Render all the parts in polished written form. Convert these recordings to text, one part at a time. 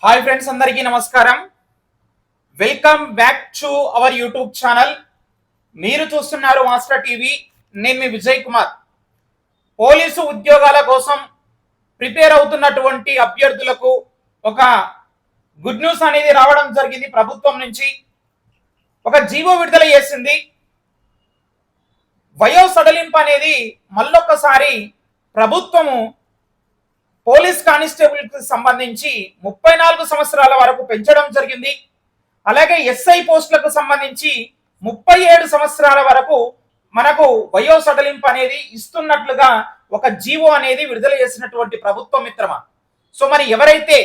Hi friends, అందరికీ నమస్కారం. Welcome back to our YouTube channel. మీరు చూస్తున్నారు మాస్టర్ టీవీ. నేను మీ విజయ్ కుమార్. పోలీసు ఉద్యోగాల కోసం ప్రిపేర్ అవుతున్నటువంటి అభ్యర్థులకు ఒక గుడ్ న్యూస్ అనేది రావడం జరిగింది. ప్రభుత్వం నుంచి ఒక జీవో విడుదల చేసింది. వయో సడలింపు అనేది మళ్ళొక్కసారి ప్రభుత్వము పోలీస్ కానిస్టేబుల్ కి సంబంధించి 34 సంవత్సరాల వరకు పెంచడం జరిగింది. అలాగే ఎస్ఐ పోస్టులకు సంబంధించి 37 సంవత్సరాల వరకు మనకు వయో సడలింపు అనేది ఇస్తున్నట్లుగా ఒక జీవో అనేది విడుదల చేసినటువంటి ప్రభుత్వం మిత్రమా. సో మరి ఎవరైతే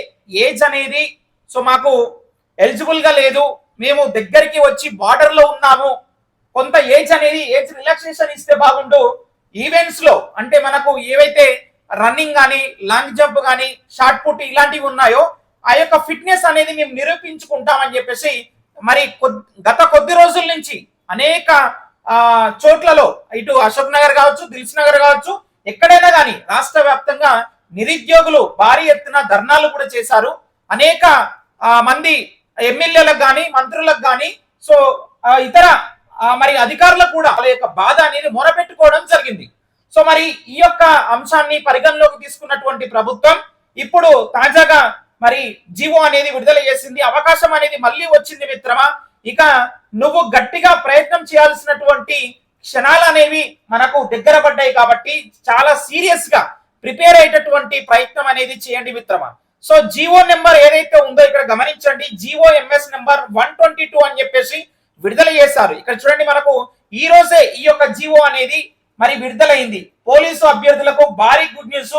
ఏజ్ అనేది మాకు ఎలిజిబుల్ గా లేదు, మేము దగ్గరికి వచ్చి బార్డర్ లో ఉన్నాము, కొంత ఏజ్ రిలాక్సేషన్ ఇస్తే బాగుండు. ఈవెంట్స్ లో అంటే మనకు ఏవైతే రన్నింగ్ కానీ, లాంగ్ జంప్ కానీ, షార్ట్ పుట్ ఇలాంటివి ఉన్నాయో ఆ యొక్క ఫిట్నెస్ అనేది మేము నిరూపించుకుంటామని చెప్పేసి మరి గత కొద్ది రోజుల నుంచి అనేక చోట్లలో ఇటు అశోక్ నగర్ కావచ్చు, దిల్స్ నగర్ కావచ్చు, ఎక్కడైనా కానీ రాష్ట్ర వ్యాప్తంగా నిరుద్యోగులు భారీ ఎత్తున ధర్నాలు కూడా చేశారు. అనేక మంది ఎమ్మెల్యేలకు కానీ, మంత్రులకు కానీ, సో ఇతర మరి అధికారులకు కూడా వాళ్ళ యొక్క బాధ అనేది మొరపెట్టుకోవడం జరిగింది. సో మరి ఈ యొక్క అంశాన్ని పరిగణలోకి తీసుకున్నటువంటి ప్రభుత్వం ఇప్పుడు తాజాగా మరి జీవో అనేది విడుదల చేసింది. అవకాశం అనేది మళ్ళీ వచ్చింది మిత్రమా. ఇక నువ్వు గట్టిగా ప్రయత్నం చేయాల్సినటువంటి క్షణాలు అనేవి మనకు దగ్గర పడ్డాయి కాబట్టి చాలా సీరియస్ గా ప్రిపేర్ అయ్యేటటువంటి ప్రయత్నం అనేది చేయండి మిత్రమా. సో జీవో నెంబర్ ఏదైతే ఉందో ఇక్కడ గమనించండి. జీవో ఎంఎస్ నెంబర్ 122 అని చెప్పేసి విడుదల చేశారు. ఇక్కడ చూడండి, మనకు ఈ రోజే ఈ యొక్క జీవో అనేది మరి విడుదలైంది. పోలీసు అభ్యర్థులకు భారీ గుడ్ న్యూస్.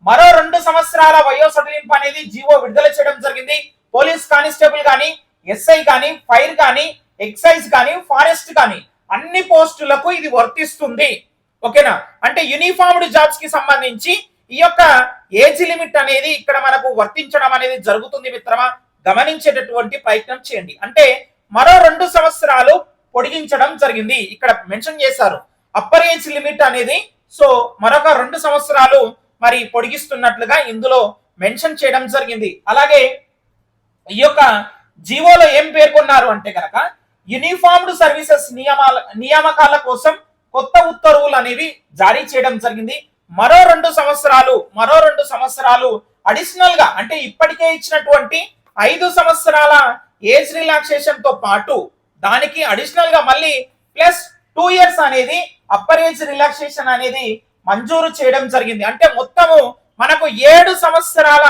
మరో 2 సంవత్సరాల వయో సడలింపు అనేది జీవో విడుదల చేయడం జరిగింది. పోలీస్ కానిస్టేబుల్ కానీ, ఎస్ఐ కానీ, ఫైర్ కానీ, ఎక్సైజ్ కానీ, ఫారెస్ట్ కానీ అన్ని పోస్టులకు ఇది వర్తిస్తుంది. ఓకేనా? అంటే యూనిఫామ్డ్ జాబ్స్ కి సంబంధించి ఈ యొక్క ఏజ్ లిమిట్ అనేది ఇక్కడ మనకు వర్తించడం అనేది జరుగుతుంది మిత్రమా. గమనించేటటువంటి ప్రయత్నం చేయండి. అంటే మరో 2 సంవత్సరాలు పొడిగించడం జరిగింది. ఇక్కడ మెన్షన్ చేశారు అప్పర్ ఏజ్ లిమిట్ అనేది. సో మరొక 2 సంవత్సరాలు మరి పొడిగిస్తున్నట్లుగా ఇందులో మెన్షన్ చేయడం జరిగింది. అలాగే ఈ యొక్క జీవోలో ఏం పేర్కొన్నారు అంటే కనుక యూనిఫామ్డ్ సర్వీసెస్ నియామకాల కోసం కొత్త ఉత్తర్వులు అనేవి జారీ చేయడం జరిగింది. మరో 2 సంవత్సరాలు అడిషనల్ గా అంటే ఇప్పటికే ఇచ్చినటువంటి 5 సంవత్సరాల ఏజ్ రిలాక్సేషన్ తో పాటు దానికి అడిషనల్ గా మళ్ళీ ప్లస్ 2 ఇయర్స్ అనేది అప్పర్ ఏజ్ రిలాక్సేషన్ అనేది మంజూరు చేయడం జరిగింది. అంటే మొత్తము మనకు 7 సంవత్సరాల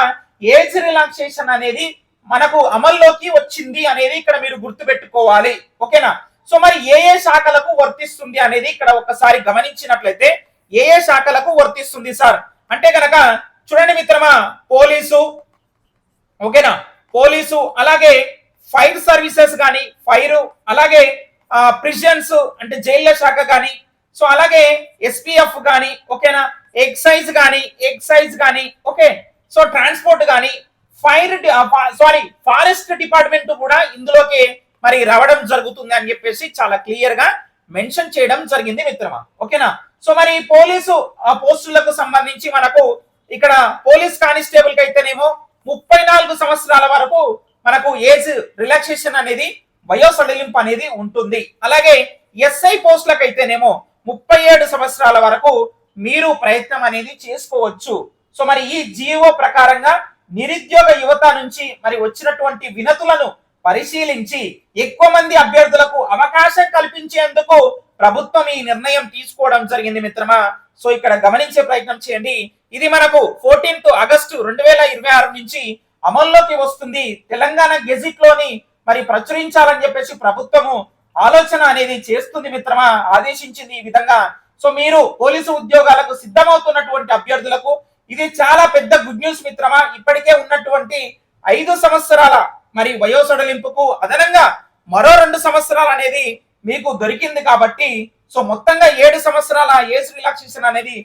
ఏజ్ రిలాక్సేషన్ అనేది మనకు అమల్లోకి వచ్చింది అనేది ఇక్కడ మీరు గుర్తుపెట్టుకోవాలి. ఓకేనా? సో మరి ఏ శాఖలకు వర్తిస్తుంది అనేది ఇక్కడ ఒకసారి గమనించినట్లయితే ఏ శాఖలకు వర్తిస్తుంది సార్ అంటే కనుక చూడండి మిత్రమా, పోలీసు, ఓకేనా, పోలీసు, అలాగే ఫైర్ సర్వీసెస్ కానీ, ఫైర్, అలాగే ప్రిజన్స్ అంటే జైళ్ల శాఖ కానీ, సో అలాగే ఎస్పీఎఫ్ కానీ, ఓకేనా, ఎక్సైజ్ కానీ, ఓకే, సో ట్రాన్స్పోర్ట్ కానీ, ఫారెస్ట్ డిపార్ట్మెంట్ కూడా ఇందులోకి మరి రావడం జరుగుతుంది అని చెప్పేసి చాలా క్లియర్ గా మెన్షన్ చేయడం జరిగింది మిత్రమా. ఓకేనా? సో మరి పోలీసు పోస్టులకు సంబంధించి మనకు ఇక్కడ పోలీస్ కానిస్టేబుల్ కి అయితేనేమో 34 సంవత్సరాల వరకు మనకు ఏజ్ రిలాక్సేషన్ అనేది వయో సడలింపు అనేది ఉంటుంది. అలాగే ఎస్ఐ పోస్టులకు అయితేనేమో 37 సంవత్సరాల వరకు మీరు ప్రయత్నం అనేది చేసుకోవచ్చు. సో మరి ఈ జీవో ప్రకారంగా నిరుద్యోగ యువత నుంచి మరి వచ్చినటువంటి వినతులను పరిశీలించి ఎక్కువ మంది అభ్యర్థులకు అవకాశం కల్పించేందుకు ప్రభుత్వం ఈ నిర్ణయం తీసుకోవడం జరిగింది మిత్రమా. సో ఇక్కడ గమనించే ప్రయత్నం చేయండి. ఇది మనకు 14th ఆగస్టు 2026 నుంచి అమల్లోకి వస్తుంది. తెలంగాణ గెజిట్ లోని మరి ప్రచురించాలని చెప్పేసి ప్రభుత్వము ఆలోచన అనేది చేస్తుంది మిత్రమా, ఆదేశించింది ఈ విధంగా. సో మీరు పోలీసు ఉద్యోగాలకు సిద్ధమవుతున్నటువంటి అభ్యర్థులకు ఇది చాలా పెద్ద గుడ్ న్యూస్ మిత్రమా. ఇప్పటికే ఉన్నటువంటి 5 సంవత్సరాల మరి వయో సడలింపుకు అదనంగా మరో 2 సంవత్సరాలు అనేది మీకు దొరికింది కాబట్టి, సో మొత్తంగా 7 సంవత్సరాల ఏజ్ రిలాక్సేషన్ అనేది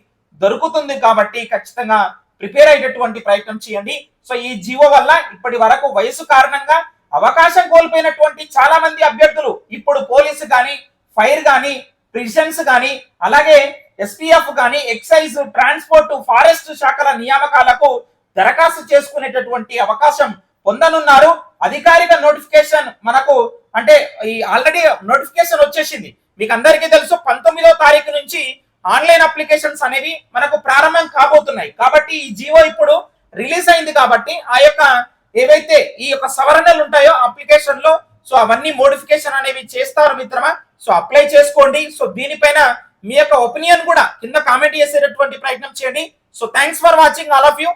దొరుకుతుంది కాబట్టి ఖచ్చితంగా ప్రిపేర్ అయ్యేటటువంటి ప్రయత్నం చేయండి. సో ఈ జీవో వల్ల ఇప్పటి వరకు వయసు కారణంగా అవకాశం కోల్పోయినటువంటి చాలా మంది అభ్యర్థులు ఇప్పుడు పోలీసు కానీ, ఫైర్ కానీ, ప్రిజన్స్ కానీ, అలాగే ఎస్పీఎఫ్ కానీ, ఎక్సైజ్, ట్రాన్స్పోర్ట్, ఫారెస్ట్ శాఖల నియామకాలకు దరఖాస్తు చేసుకునేటటువంటి అవకాశం పొందనున్నారు. అధికారిక నోటిఫికేషన్ మనకు అంటే ఈ ఆల్రెడీ నోటిఫికేషన్ వచ్చేసింది. మీకు అందరికీ తెలుసు 19వ తారీఖు నుంచి ఆన్లైన్ అప్లికేషన్స్ అనేవి మనకు ప్రారంభం కాబోతున్నాయి. కాబట్టి ఈ జీవో ఇప్పుడు రిలీజ్ అయింది కాబట్టి ఆ యొక్క ఏవైతే ఈ యొక్క సవరణలు ఉంటాయో అప్లికేషన్ లో సో అవన్నీ మోడిఫికేషన్ అనేవి చేస్తారు మిత్రమా. సో అప్లై చేసుకోండి. సో దీనిపైన మీ యొక్క ఒపీనియన్ కూడా కింద కామెంట్ చేసేటటువంటి ప్రయత్నం చేయండి. So thanks for watching all of you.